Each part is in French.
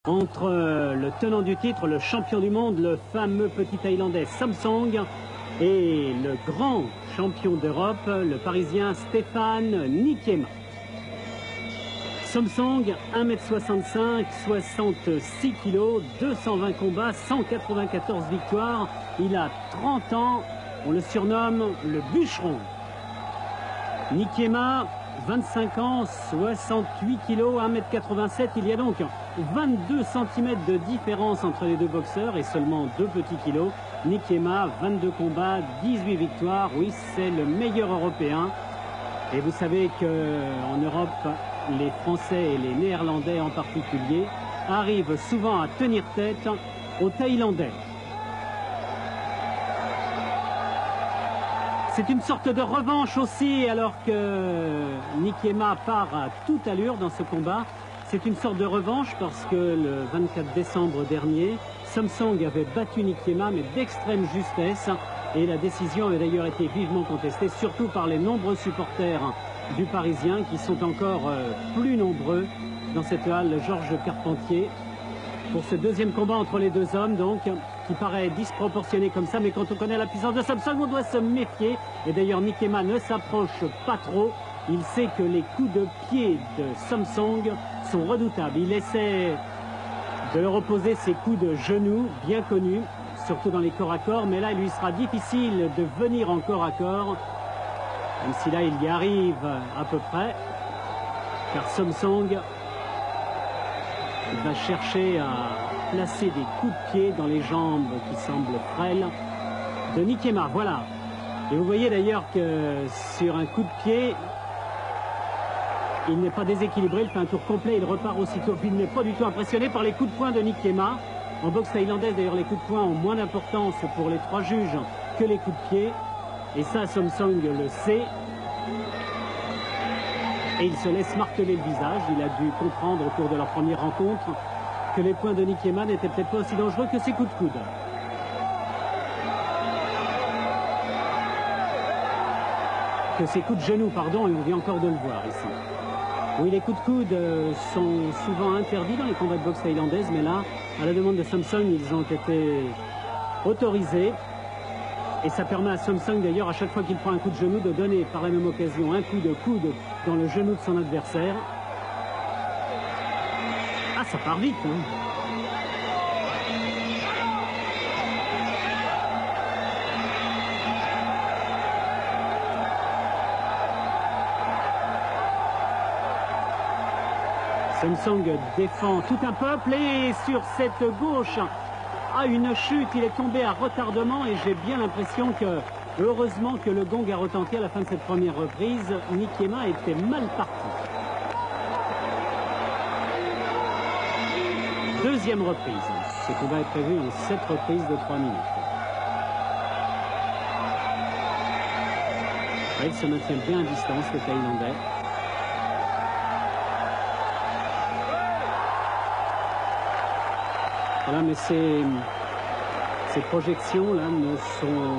Entre le tenant du titre, le champion du monde, le fameux petit Thaïlandais Samsong, et le grand champion d'Europe, le Parisien Stéphane Nikiema. Samsong, 1m65, 66 kg, 220 combats, 194 victoires. Il a 30 ans, on le surnomme le bûcheron. Nikiema, 25 ans, 68 kg, 1m87. Il y a donc 22 cm de différence entre les deux boxeurs et seulement 2 petits kilos. Nikiema, 22 combats, 18 victoires. Oui, c'est le meilleur européen. Et vous savez qu'en Europe, les Français et les Néerlandais en particulier arrivent souvent à tenir tête aux Thaïlandais. C'est une sorte de revanche aussi, alors que Nikiema part à toute allure dans ce combat. C'est une sorte de revanche parce que le 24 décembre dernier, Samsong avait battu Nikiema, mais d'extrême justesse. Et la décision avait d'ailleurs été vivement contestée, surtout par les nombreux supporters du Parisien, qui sont encore plus nombreux dans cette halle Georges Carpentier. Pour ce deuxième combat entre les deux hommes, donc, qui paraît disproportionné comme ça, mais quand on connaît la puissance de Samsong, on doit se méfier. Et d'ailleurs, Nikiema ne s'approche pas trop. Il sait que les coups de pied de Samsong sont redoutables. Il essaie de leur opposer ses coups de genoux, bien connus, surtout dans les corps à corps. Mais là, il lui sera difficile de venir en corps à corps, même si là, il y arrive à peu près, car Samsong va chercher à placer des coups de pied dans les jambes qui semblent frêles de Nikiema. Voilà. Et vous voyez d'ailleurs que sur un coup de pied, il n'est pas déséquilibré, il fait un tour complet, il repart aussitôt. Il n'est pas du tout impressionné par les coups de poing de Nikiema. En boxe thaïlandaise, d'ailleurs, les coups de poing ont moins d'importance pour les trois juges que les coups de pied. Et ça, Samsong le sait. Et il se laisse marteler le visage. Il a dû comprendre au cours de leur première rencontre que les poings de Nikiema n'étaient peut-être pas aussi dangereux que ses coups de coude. Que ses coups de genoux, pardon, et on vient encore de le voir ici. Oui, les coups de coude sont souvent interdits dans les combats de boxe thaïlandaise, mais là, à la demande de Samsong, ils ont été autorisés. Et ça permet à Samsong, d'ailleurs, à chaque fois qu'il prend un coup de genou, de donner par la même occasion un coup de coude dans le genou de son adversaire. Ah, ça part vite, hein. Samsong défend tout un peuple et sur cette gauche a une chute, il est tombé à retardement et j'ai bien l'impression que, heureusement que le gong a retenti à la fin de cette première reprise, Nikiema était mal parti. Deuxième reprise, ce combat est prévu en 7 reprises de 3 minutes. Il se maintient bien à distance, le Thaïlandais. Voilà, mais ces projections-là ne sont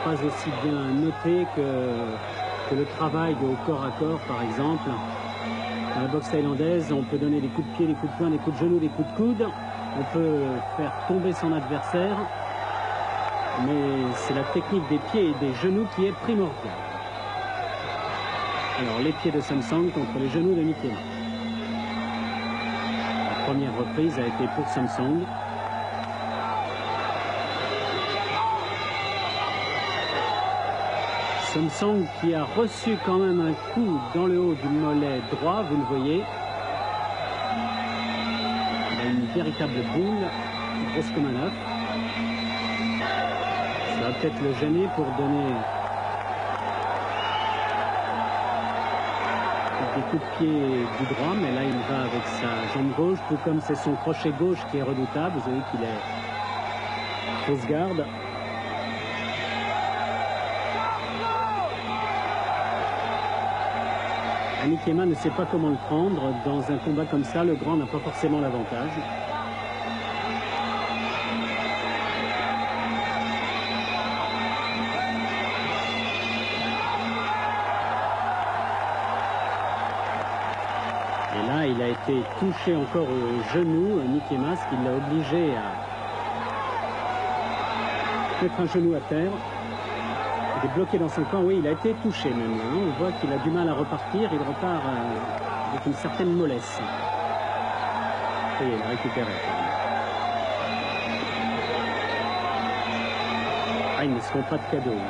pas aussi bien notées que le travail au corps à corps, par exemple. Dans la boxe thaïlandaise, on peut donner des coups de pied, des coups de poing, des coups de genoux, des coups de coude. On peut faire tomber son adversaire. Mais c'est la technique des pieds et des genoux qui est primordiale. Alors, les pieds de Samsong contre les genoux de Nikiema. La première reprise a été pour Samsong. Samsong qui a reçu quand même un coup dans le haut du mollet droit, vous le voyez. Il a une véritable boule, grosse comme un œuf. Ça va peut-être le gêner pour donner des coups de pied du droit, mais là il va avec sa jambe gauche, tout comme c'est son crochet gauche qui est redoutable. Vous voyez qu'il est fausse garde. Nikiema ne sait pas comment le prendre. Dans un combat comme ça, le grand n'a pas forcément l'avantage. Et Là, il a été touché encore au genou, Nikema, ce qui l'a obligé à mettre un genou à terre. Il est bloqué dans son camp. Oui, il a été touché même. Hein. On voit qu'il a du mal à repartir. Il repart avec une certaine mollesse. Et il a récupéré. Ah, ils ne se font pas de cadeaux.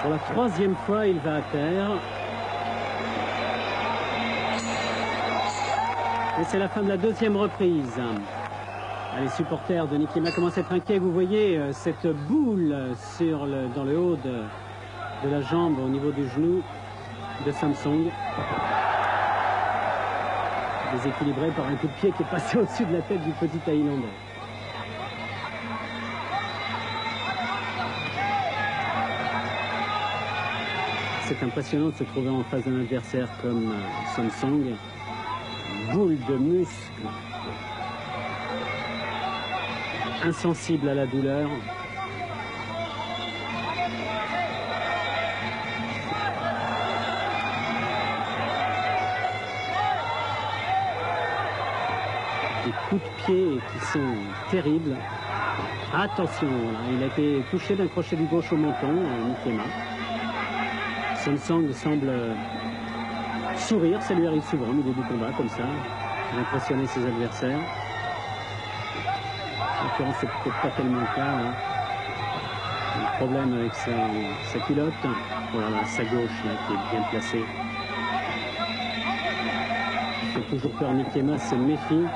Pour la troisième fois, il va à terre. Et c'est la fin de la deuxième reprise. Les supporters de Nikema commencent à être inquiets. Vous voyez cette boule dans le haut de la jambe au niveau du genou de Samsung. Déséquilibré par un coup de pied qui est passé au-dessus de la tête du petit Thaïlandais. C'est impressionnant de se trouver en face d'un adversaire comme Samsung. Boule de muscle. Insensible à la douleur. Des coups de pied qui sont terribles. Attention, il a été touché d'un crochet du gauche au menton, Nikema. Samsung semble sourire, ça lui arrive souvent au milieu du combat comme ça, pour impressionner ses adversaires. En l'occurrence, c'est peut-être pas tellement le cas. Hein. Un problème avec sa culotte. Voilà, sa gauche là, qui est bien placée. Il fait toujours peur, Nikema se méfie.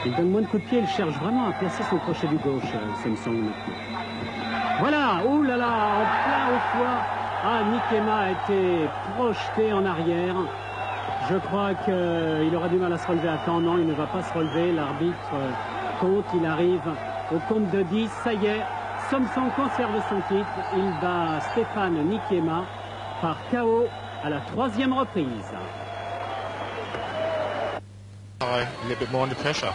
Il donne moins de coups de pied, il cherche vraiment à placer son crochet du gauche, Samsung maintenant. Voilà, oh là là, en plein au foie. Ah, Nikema a été projeté en arrière. Je crois qu'il aura du mal à se relever à temps. Non, il ne va pas se relever. L'arbitre compte, il arrive au compte de 10. Ça y est, Samsung conserve son titre. Il bat Stéphane Nikema par KO à la troisième reprise. A little bit more under pressure.